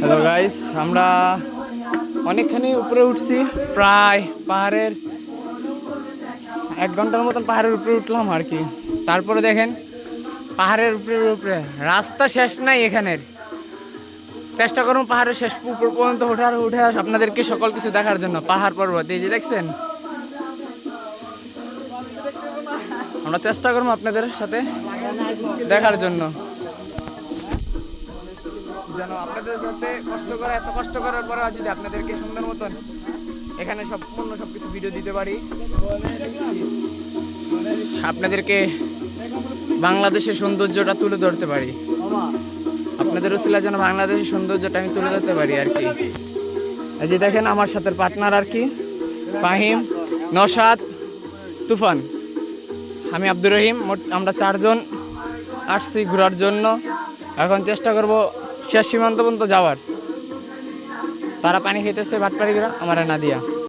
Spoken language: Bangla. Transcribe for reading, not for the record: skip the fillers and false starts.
হ্যালো গাইস, আমরা অনেকখানি উপরে উঠছি, প্রায় পাহাড়ের 1 ঘন্টার মতন পাহাড়ের উপরে উঠলাম আর কি। তারপরে দেখেন পাহাড়ের উপরে রাস্তা শেষ নাই এখানের। চেষ্টা করুন পাহাড়ের শেষ উপর পর্যন্ত উঠে আপনাদেরকে সকল কিছু দেখার জন্য। পাহাড় পর্বত এই যে দেখছেন, আমরা চেষ্টা করবো আপনাদের সাথে দেখার জন্য, যেন আপনাদের সাথে এত কষ্ট করার পরে যদি আপনাদেরকে সুন্দর মতন এখানে সম্পূর্ণ সবকিছু ভিডিও দিতে পারি, আপনাদেরকে বাংলাদেশের সৌন্দর্যটা তুলে ধরতে পারি, আপনাদের উসিলা যেন বাংলাদেশের সৌন্দর্যটা আমি তুলে ধরতে পারি আর কি। এই যে দেখেন আমার সাথে পার্টনার আর কি, ফাহিম, নওশাদ, তুফান, আমি আব্দুর রহিম। মোট আমরা 4 জন আসছি ঘোরার জন্য। এখন চেষ্টা করব শেষ সীমান্ত পর্যন্ত যাওয়ার। তারা পানি খেতেছে ভাটপাড়িরা, আমার না দিয়া।